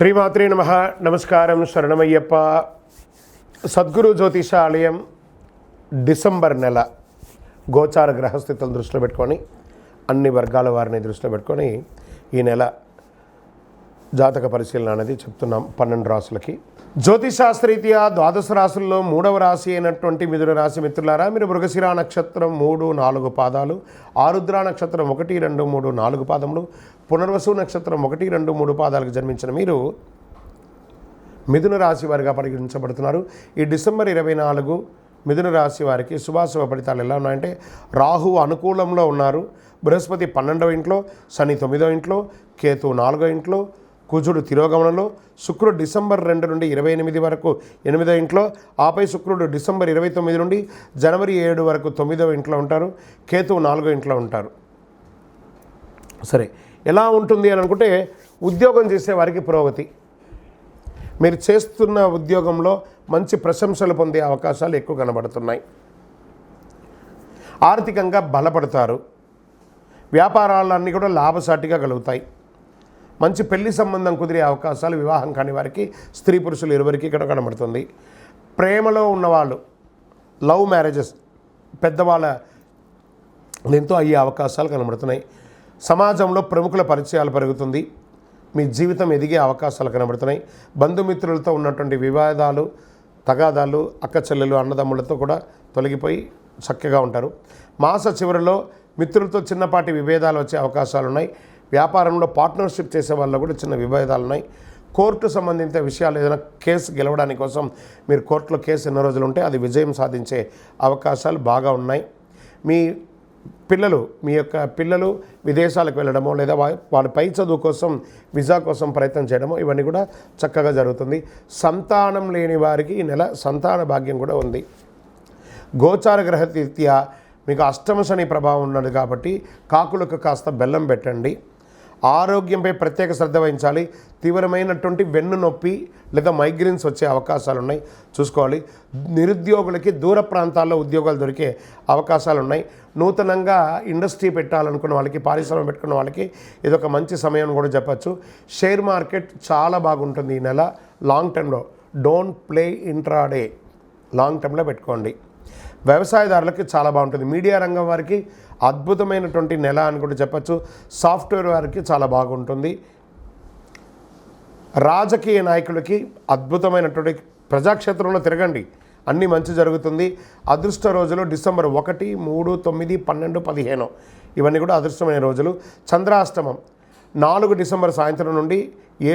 శ్రీమాత్రే నమః. నమస్కారం. శరణమయ్యప్ప. సద్గురు జ్యోతిషాలయం డిసెంబర్ నెల గోచార గ్రహస్థితులను దృష్టిలో పెట్టుకొని అన్ని వర్గాల వారిని దృష్టిలో పెట్టుకొని ఈ నెల జాతక పరిశీలన అనేది చెప్తున్నాం 12 రాసులకి. జ్యోతిషాస్త్రరీత్యా ద్వాదశ రాశుల్లో 3వ రాశి అయినటువంటి మిథున రాశి మిత్రులారా, మీరు మృగశిర నక్షత్రం 3, 4 పాదాలు, ఆరుద్ర నక్షత్రం 1, 2, 3, 4 పాదములు, పునర్వసు నక్షత్రం 1, 2, 3 పాదాలకు జన్మించిన మీరు మిథున రాశి వారిగా పరిగణించబడుతున్నారు. ఈ డిసెంబర్ 24 మిథున రాశి వారికి శుభాశుభ ఫలితాలు ఎలా ఉన్నాయంటే, రాహు అనుకూలంలో ఉన్నారు, బృహస్పతి 12వ ఇంట్లో, శని 9వ ఇంట్లో, కేతు 4వ ఇంట్లో, కుజుడు తిరోగమనంలో, శుక్రుడు డిసెంబర్ 2 నుండి 28 వరకు 8వ ఇంట్లో, ఆపై శుక్రుడు డిసెంబర్ 29 నుండి జనవరి 7 వరకు 9వ ఇంట్లో ఉంటారు, కేతువు 4వ ఇంట్లో ఉంటారు. సరే, ఎలా ఉంటుంది అని అనుకుంటే, ఉద్యోగం చేసే వారికి పురోగతి, మీరు చేస్తున్న ఉద్యోగంలో మంచి ప్రశంసలు పొందే అవకాశాలు ఎక్కువ కనబడుతున్నాయి. ఆర్థికంగా బలపడతారు, వ్యాపారాలన్నీ కూడా లాభసాటిగా కలుగుతాయి. మంచి పెళ్లి సంబంధం కుదిరే అవకాశాలు, వివాహం కాని వారికి స్త్రీ పురుషులు ఇరువురికి ఇక్కడ కనబడుతుంది. ప్రేమలో ఉన్నవాళ్ళు, లవ్ మ్యారేజెస్ పెద్దవాళ్ళ దీంతో అయ్యే అవకాశాలు కనబడుతున్నాయి. సమాజంలో ప్రముఖుల పరిచయాలు పెరుగుతుంది, మీ జీవితం ఎదిగే అవకాశాలు కనబడుతున్నాయి. బంధుమిత్రులతో ఉన్నటువంటి వివాదాలు, తగాదాలు, అక్క చెల్లెలు, అన్నదమ్ములతో కూడా తొలగిపోయి చక్కగా ఉంటారు. మాస చివరిలో మిత్రులతో చిన్నపాటి విభేదాలు వచ్చే అవకాశాలు ఉన్నాయి. వ్యాపారంలో పార్ట్నర్షిప్ చేసే వాళ్ళు కూడా చిన్న విభేదాలు ఉన్నాయి. కోర్టు సంబంధిత విషయాలు, ఏదైనా కేసు గెలవడానికి కోసం మీరు కోర్టులో కేసు ఎన్నో రోజులు ఉంటే అది విజయం సాధించే అవకాశాలు బాగా ఉన్నాయి. మీ యొక్క పిల్లలు విదేశాలకు వెళ్ళడమో లేదా వాళ్ళ పై చదువు కోసం వీసా కోసం ప్రయత్నం చేయడమో ఇవన్నీ కూడా చక్కగా జరుగుతుంది. సంతానం లేని వారికి ఈ నెల సంతాన భాగ్యం కూడా ఉంది. గోచార గ్రహరీత్యా మీకు అష్టమ శని ప్రభావం ఉన్నది కాబట్టి కాకులకు కాస్త బెల్లం పెట్టండి. ఆరోగ్యంపై ప్రత్యేక శ్రద్ధ వహించాలి. తీవ్రమైనటువంటి వెన్ను నొప్పి లేదా మైగ్రేన్స్ వచ్చే అవకాశాలు ఉన్నాయి, చూసుకోవాలి. నిరుద్యోగులకి దూర ప్రాంతాల్లో ఉద్యోగాలు దొరికే అవకాశాలు ఉన్నాయి. నూతనంగా ఇండస్ట్రీ పెట్టాలనుకున్న వాళ్ళకి, పారిశ్రమ పెట్టుకున్న వాళ్ళకి ఇదొక మంచి సమయం కూడా చెప్పచ్చు. షేర్ మార్కెట్ చాలా బాగుంటుంది ఈ నెల. లాంగ్ టర్మ్లో డోంట్ ప్లే ఇంట్రాడే, లాంగ్ టర్మ్లో పెట్టుకోండి. వ్యవసాయదారులకి చాలా బాగుంటుంది. మీడియా రంగం వారికి అద్భుతమైనటువంటి నెల అని కూడా చెప్పచ్చు. సాఫ్ట్వేర్ వారికి చాలా బాగుంటుంది. రాజకీయ నాయకులకి అద్భుతమైనటువంటి, ప్రజాక్షేత్రంలో తిరగండి, అన్నీ మంచి జరుగుతుంది. అదృష్ట రోజులు డిసెంబర్ 1, 3, 9, 12, 15 ఇవన్నీ కూడా అదృష్టమైన రోజులు. చంద్రాష్టమం 4 డిసెంబర్ సాయంత్రం నుండి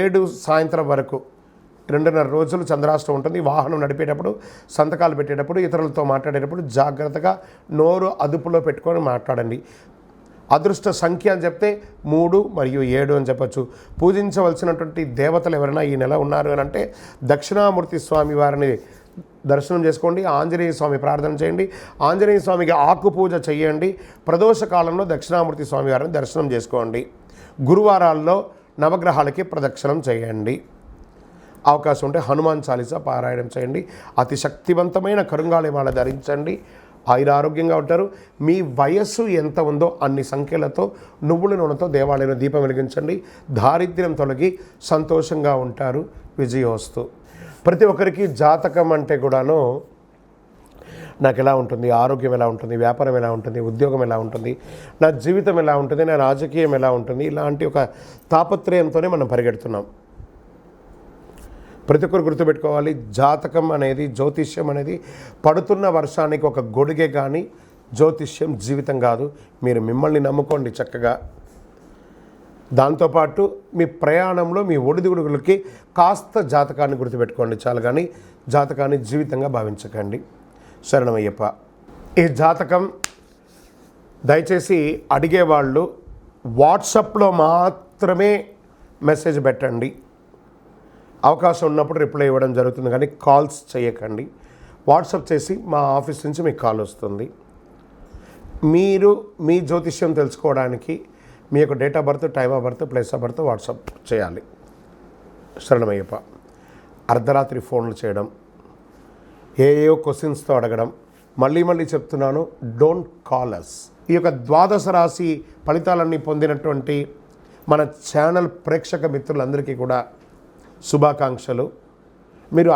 7 సాయంత్రం వరకు 2.5 రోజులు చంద్రాష్టమం ఉంటుంది. వాహనం నడిపేటప్పుడు, సంతకాలు పెట్టేటప్పుడు, ఇతరులతో మాట్లాడేటప్పుడు జాగ్రత్తగా నోరు అదుపులో పెట్టుకొని మాట్లాడండి. అదృష్ట సంఖ్య అని చెప్తే 3 మరియు 7 అని చెప్పచ్చు. పూజించవలసినటువంటి దేవతలు ఎవరైనా ఈ నెల ఉన్నారు అని అంటే దక్షిణామూర్తి స్వామి వారిని దర్శనం చేసుకోండి. ఆంజనేయ స్వామి ప్రార్థన చేయండి. ఆంజనేయ స్వామికి ఆకు పూజ చేయండి. ప్రదోష కాలంలో దక్షిణామూర్తి స్వామి వారిని దర్శనం చేసుకోండి. గురువారాల్లో నవగ్రహాలకి ప్రదక్షిణం చేయండి. అవకాశం ఉంటే హనుమాన్ చాలీసా పారాయణం చేయండి. అతి శక్తివంతమైన కరుంగాళిమాల ధరించండి. ఆయురారోగ్యంగా ఉంటారు. మీ వయస్సు ఎంత ఉందో అన్ని సంఖ్యలతో నువ్వుల నూనెతో దేవాలయంలో దీపం వెలిగించండి. దారిద్ర్యం తొలగి సంతోషంగా ఉంటారు. విజయోస్తు. ప్రతి ఒక్కరికి జాతకం అంటే కూడాను నాకు ఎలా ఉంటుంది, ఆరోగ్యం ఎలా ఉంటుంది, వ్యాపారం ఎలా ఉంటుంది, ఉద్యోగం ఎలా ఉంటుంది, నా జీవితం ఎలా ఉంటుంది, నా రాజకీయం ఎలా ఉంటుంది, ఇలాంటి ఒక తాపత్రయంతోనే మనం పరిగెడుతున్నాం. ప్రతి ఒక్కరు గుర్తుపెట్టుకోవాలి, జాతకం అనేది, జ్యోతిష్యం అనేది పడుతున్న వర్షానికి ఒక గొడుగే కానీ జ్యోతిష్యం జీవితం కాదు. మీరు మిమ్మల్ని నమ్ముకోండి చక్కగా. దాంతోపాటు మీ ప్రయాణంలో మీ ఒడిదుడుగులకి కాస్త జాతకాన్ని గుర్తుపెట్టుకోండి చాలు, కానీ జాతకాన్ని జీవితంగా భావించకండి. శరణమయ్యప్ప. ఈ జాతకం దయచేసి అడిగేవాళ్ళు వాట్సాప్లో మాత్రమే మెసేజ్ పెట్టండి. అవకాశం ఉన్నప్పుడు రిప్లై ఇవ్వడం జరుగుతుంది, కానీ కాల్స్ చేయకండి. వాట్సాప్ చేసి మా ఆఫీస్ నుంచి మీకు కాల్ వస్తుంది. మీరు మీ జ్యోతిష్యం తెలుసుకోవడానికి మీ యొక్క date of birth, time of birth, place of birth WhatsApp చేయాలి. శరణమయ్యప్ప. అర్ధరాత్రి ఫోన్లు చేయడం, ఏయో క్వశ్చన్స్తో అడగడం, మళ్ళీ చెప్తున్నాను, డోంట్ కాల్ అస్. ఈ యొక్క ద్వాదశ రాశి ఫలితాలన్నీ పొందినటువంటి మన ఛానల్ ప్రేక్షక మిత్రులందరికీ కూడా శుభాకాంక్షలు. మీరు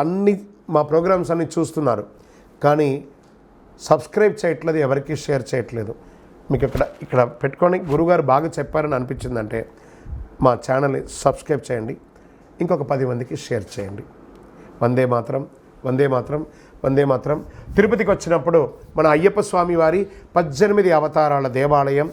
మా ప్రోగ్రామ్స్ అన్నీ చూస్తున్నారు, కానీ సబ్స్క్రైబ్ చేయట్లేదు, ఎవరికి షేర్ చేయట్లేదు. మీకు ఇక్కడ పెట్టుకొని గురువుగారు బాగా చెప్పారని అనిపించిందంటే మా ఛానల్ని సబ్స్క్రైబ్ చేయండి, ఇంకొక 10 మందికి షేర్ చేయండి. వందే మాత్రం, వందే మాత్రం, వందే మాత్రం. తిరుపతికి వచ్చినప్పుడు మన అయ్యప్ప స్వామి వారి 18 అవతారాల దేవాలయం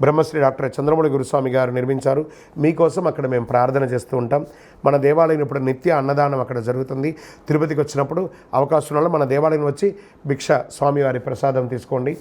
బ్రహ్మశ్రీ డాక్టర్ చంద్రమౌళి గురుస్వామి గారు నిర్మించారు. మీకోసం అక్కడ మేము ప్రార్థన చేస్తూ ఉంటాం. మన దేవాలయం ఇప్పుడు నిత్య అన్నదానం అక్కడ జరుగుతుంది. తిరుపతికి వచ్చినప్పుడు అవకాశం వల్ల మన దేవాలయం వచ్చి భిక్ష స్వామివారి ప్రసాదం తీసుకోండి.